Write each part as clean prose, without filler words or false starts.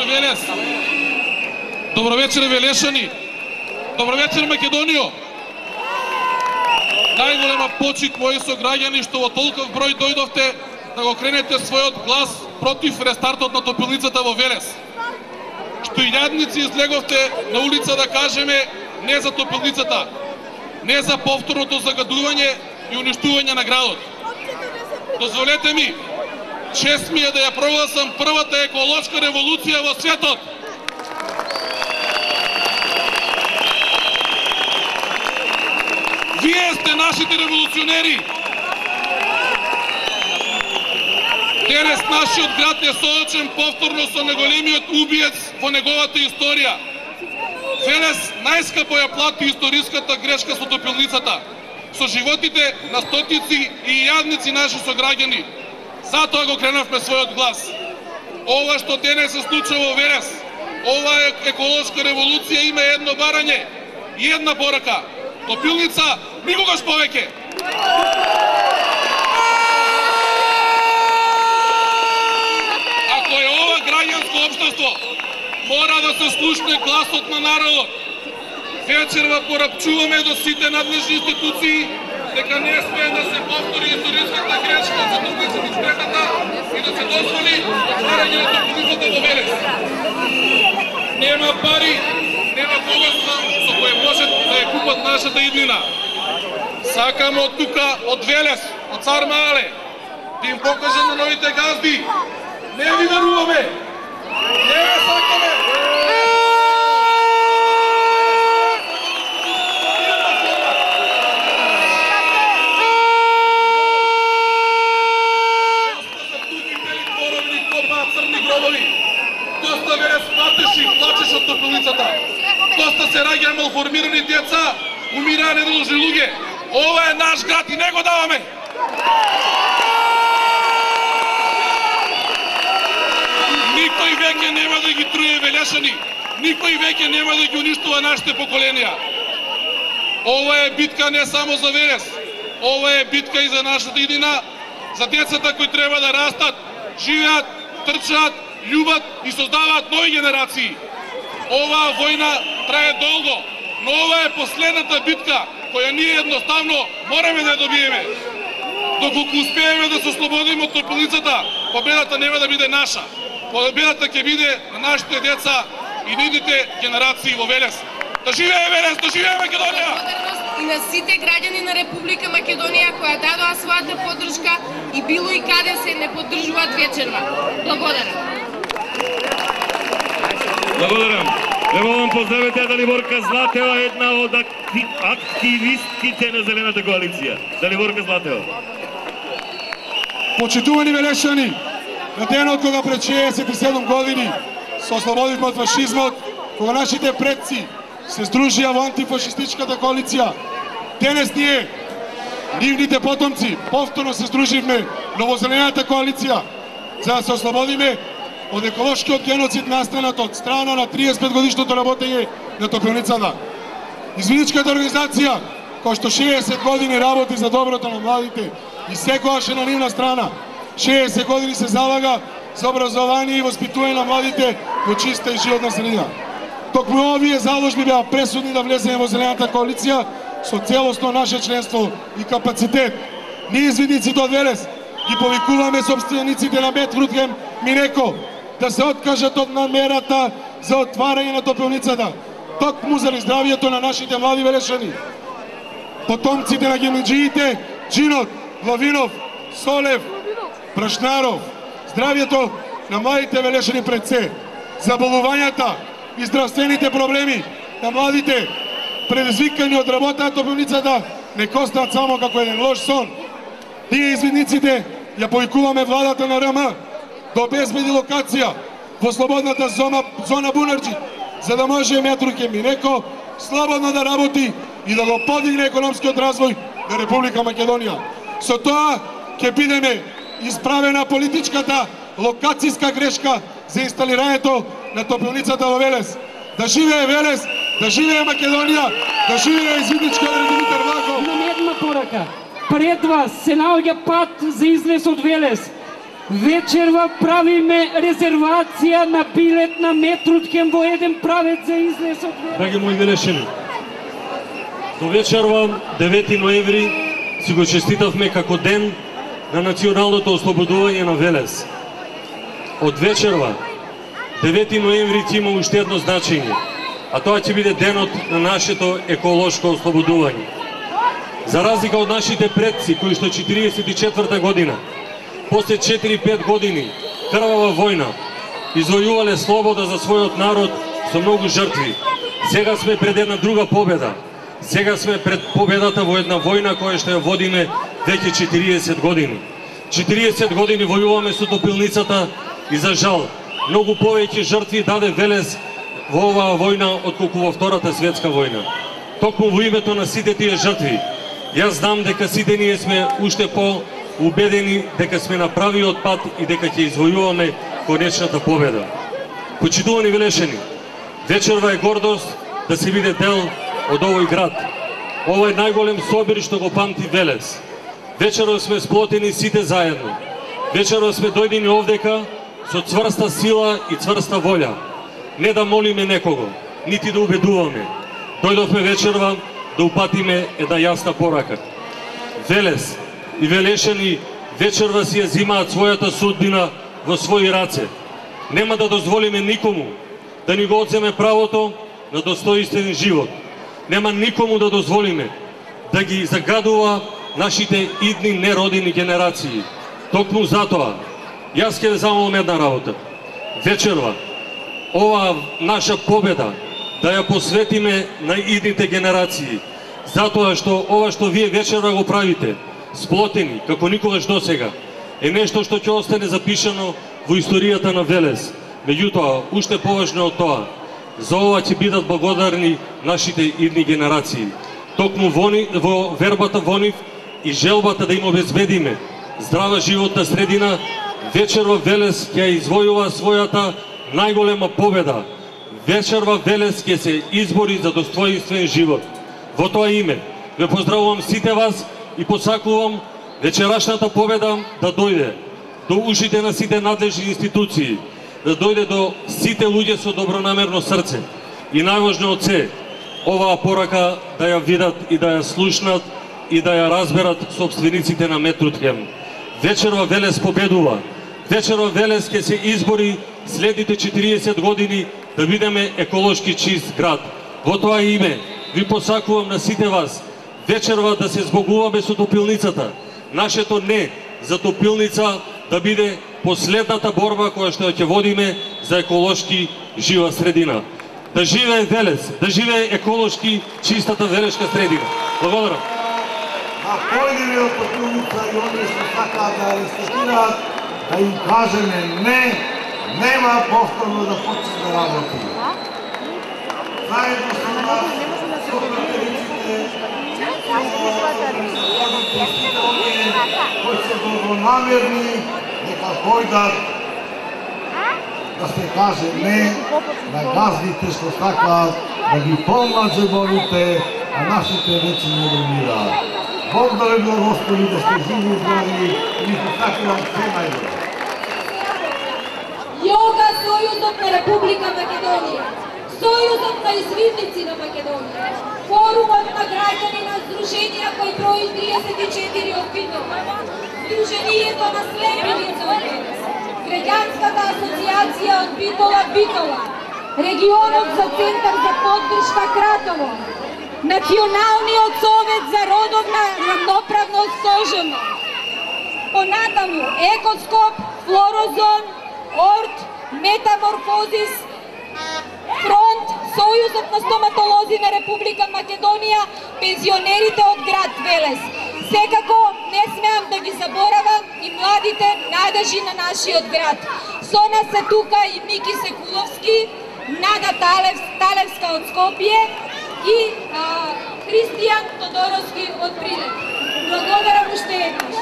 Велес. Добро вечер, Велешани. Добро вечер, Македонијо. Најголема почит, мои сограѓани, што во толков број дојдовте да го кренете својот глас против рестартот на топилницата во Велес. Што илјадници излеговте на улица да кажеме не за топилницата, не за повторното загадување и уништување на градот. Дозволете ми, чест ми е да ја прогласам првата еколошка револуција во светот. Вие сте нашите револуционери. Денес нашиот град е соочен повторно со најголемиот убиец во неговата историја. Велес најскапо ја плати историската грешка со топилницата, со животите на стотици и илјадници наши сограѓани. Затоа го кренавме својот глас. Ова што денес се случува во Велес, ова еколошка револуција има едно барање и една порака. Топилница никогаш повеќе. Ако е ова граѓанско општество, мора да се слушне гласот на народот. Вечерва порапчуваме до сите надлежни институции дека не смее да се повтори историската грешка за топилницата испретата и да се дозволи отварање на топилницата во Велес. Нема пари, нема богатство со кое можат да ја купат нашата иднина. Сакаме од тука, од Велес, од Цар Мале, да им покажат на новите газди. Не ви веруваме! Не ве сакаме! Доста Велес патеши, плачеш од топилницата. Доста се раѓа малформирани деца, умираа недолжни луѓе. Ова е наш град и не го даваме. Никој веќе нема да ги труе Велешани. Никој веќе нема да ги уништува нашите поколенија. Ова е битка не само за Велес. Ова е битка и за нашата иднина, за децата кои треба да растат, живеат, трчаат, љубат и создаваат нови генерации. Оваа војна трае долго, но ова е последната битка која ние едноставно мораме да ја добиеме. Доколку успееме да се ослободиме од топилницата, победата нема да биде наша. Победата ќе биде на нашите деца и нивните генерации во Велес. Да живее Велес, да живее Македонија! И на сите граѓани на Република Македонија која дадоа својата поддршка и било и каде се не поддржуваат вечерва. Благодарам. Благодарам. Еволам поздравете Даливорка Златева, една од активистките на Зелената коалиција. Даливорка Златева. Почитувани Велешани, на денот кога пред 67 години се ослободивме од фашизмот, кога нашите предци се здружија во антифашистичката коалиција, денес ние, нивните потомци, повторно се здруживме во Зелената коалиција за да се ослободиме од еколошкиот геноцид настанат од страна на 35 годишното работење на топилницата. Извиничката организација, која што 60 години работи за доброто на младите и секогаш е на нивна страна, 60 години се залага за образование и воспитување на младите во чиста и животна средина. Токму овие заложби беа пресудни да влеземе во Зелената коалиција со целосно наше членство и капацитет. Ние извидниците од Велес ги повикуваме собствениците на Бетфрутхем Минеко да се откажат од намерата за отварање на топилницата, токму заради здравието на нашите млади велешани. Потомците на гемиџиите, Джинот, Лавинов, Солев, Прашнаров, здравието на младите велешани пред се, заболувањата и здравствените проблеми на младите предизвикани од работа на топилницата не костанат само како еден лош сон. Ние извидниците ја повикуваме владата на РМ да обезбеди локација во слободната зона Бунарџи, за да може Метрухем Минеко слободно да работи и да го подигне економскиот развој на Република Македонија. Со тоа ќе бидеме исправена политичката локацијска грешка за инсталирањето на топилницата во Велес. Да живее Велес, да живее Македонија, да живее извидничка Димитар Влахов. Имам една порака. Пред вас се наоѓа пат за излез од Велес. Вечерва правиме резервација на билет на Метрутхем во еден правец за излез од Велес. Драги мои велешени, до вечерва 9 ноември си го честитавме како ден на националното ослободување на Велес. Од вечерва 9 ноември ќе има уште едно значење, а тоа ќе биде денот на нашето еколошко ослободување. За разлика од нашите предци кои што 44 година, после 4-5 години крвава војна, извојувале слобода за својот народ со многу жртви. Сега сме пред една друга победа. Сега сме пред победата во една војна која што ја водиме веќе 40 години. 40 години војуваме со топилницата и за жал, многу повеќе жртви даде Велес во оваа војна отколку во Втората светска војна. Токму во името на сите тие жртви, јас знам дека сите ние сме уште по-убедени дека сме на правиот пат и дека ќе извојуваме конечната победа. Почитувани велешени, вечерва е гордост да се биде дел од овој град. Ова е најголем собир што го памти Велес. Вечерва сме сплотени сите заедно. Вечерва сме дојдени овдека со цврста сила и цврста волја. Не да молиме некого, нити да убедуваме. Дојдовме вечерва да упатиме една јасна порака. Велес и велешани вечерва си ја зимаат својата судбина во своји раце. Нема да дозволиме никому да ни го одземе правото на достоинствен живот. Нема никому да дозволиме да ги загадува нашите идни неродени генерации. Токму затоа, јас ќе ве замолам една работа. Вечерва, ова наша победа да ја посветиме на идните генерации. Затоа што ова што вие вечерва го правите, сплотени, како никогаш досега, е нешто што ќе остане запишано во историјата на Велес. Меѓутоа, уште поважно од тоа, за ова ќе бидат благодарни нашите идни генерации. Токму во вербата во нив и желбата да им обезбедиме здрава животна средина, вечерва Велес ќе извојува својата најголема победа. Вечерва Велес ќе се избори за достоинствен живот. Во тоа име ве поздравувам сите вас и посакувам вечерашната победа да дојде до ушите на сите надлежни институции, да дојде до сите луѓе со добронамерно срце и најважно од се, оваа порака да ја видат и да ја слушнат и да ја разберат собствениците на Метрутхем. Вечерва Велес победува. Вечерва Велес ќе се избори следните 40 години да бидеме еколошки чист град. Во тоа име ви посакувам на сите вас вечерва да се збогуваме со топилницата. Нашето не за топилница да биде последната борба која што ќе водиме за еколошки жива средина. Да живее Велес, да живее еколошки чистата велешка средина. Благодарам. А појдеме од топилница и оние што сакаат да рестартираат, да им кажеме не, нема повторно да почне да работи. Заедно со нас, со пратениците, кои се добронамерни, нека појдат да се каже не на газдите што сакаат да ги помнат зебовите, а нашите вече не домираат. Бог да ве благослови, да сте живи и здрави и ви посакувам се најдобро. Јога Сојузот на Република Македонија, Сојузот на извидници на Македонија, Форумот на граѓани на Сдруженија кој брои 34 од Битола, Сдруженијето на слепи лица од Велес, Граѓанската асоциација од Битола, Регионот за центар за поддршка Кратово, Националниот совет за родовна равноправност СОЖМ, понатаму Екоскоп, Флорозон, Орт, Метаморфозис, Фронт, Сојузот на стоматолози на Република Македонија, пензионерите од град Велес. Секако не смеам да ги заборавам и младите надежи на нашиот град. Со нас се тука и Мики Секуловски, Нада Талевска од Скопје и Христијан Тодоровски од Прилеп. Благодарам уште еднаш.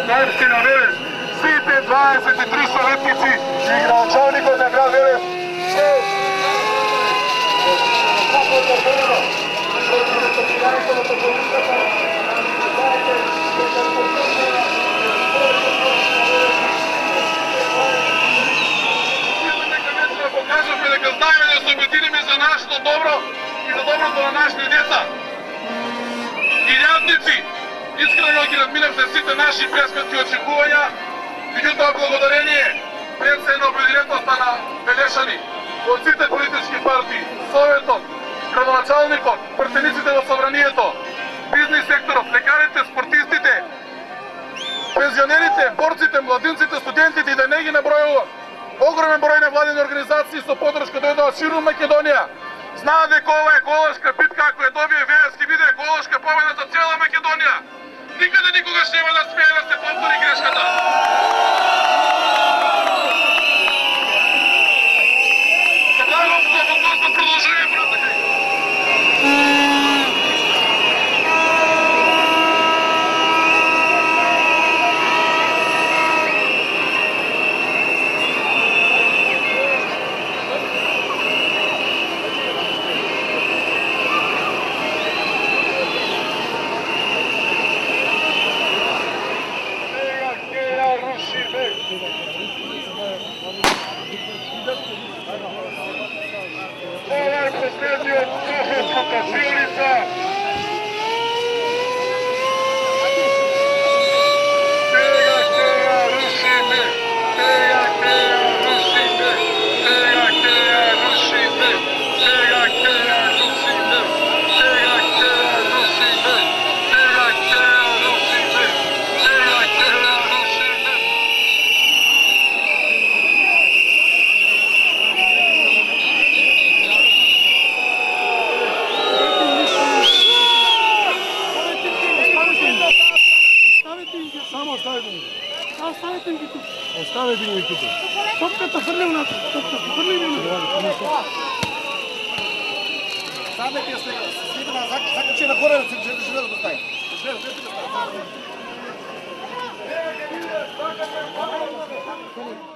на општина Велес. Сите 23 советници и градоначалникот на град Велес покажавме дека знаеме да се обединиме за нашето добро и за доброто на нашите деца. Илјадници, искрено ги надминавте сите наши пресметки очекувања, меѓутоа благодарение пред се на обединетоста на Велешани, од сите политички партии, Советот, градоначалникот, партениците во собранието, бизнес секторот, лекарите, спортистите, пензионерите, борците, младинците, студентите и да не ги набројувам. Огромен број невладени организации со поддршка дојдоа ширум Македонија. Знаат дека ова еколошка битка, ако ја добие Велес, ќе биде еколошка победа за цела Македонија. Никаде никогаш нема да смее да се повтори грешката. Благодарам, продолжуваме братка. Ова е последниот поход во кафилница. Сега ќе ја рушиме, сега ќе ја рушиме, сега ќе ја рушиме, сега ќе ја рушиме, сега ќе ја рушиме, сега ќе ја рушиме, сега ќе ја рушиме. Оставете ги тук. Топката фрли унатре. Топката фрли унатре. Ставете ја следна, заклучи на горе, да се живее да постави. Живее да постави.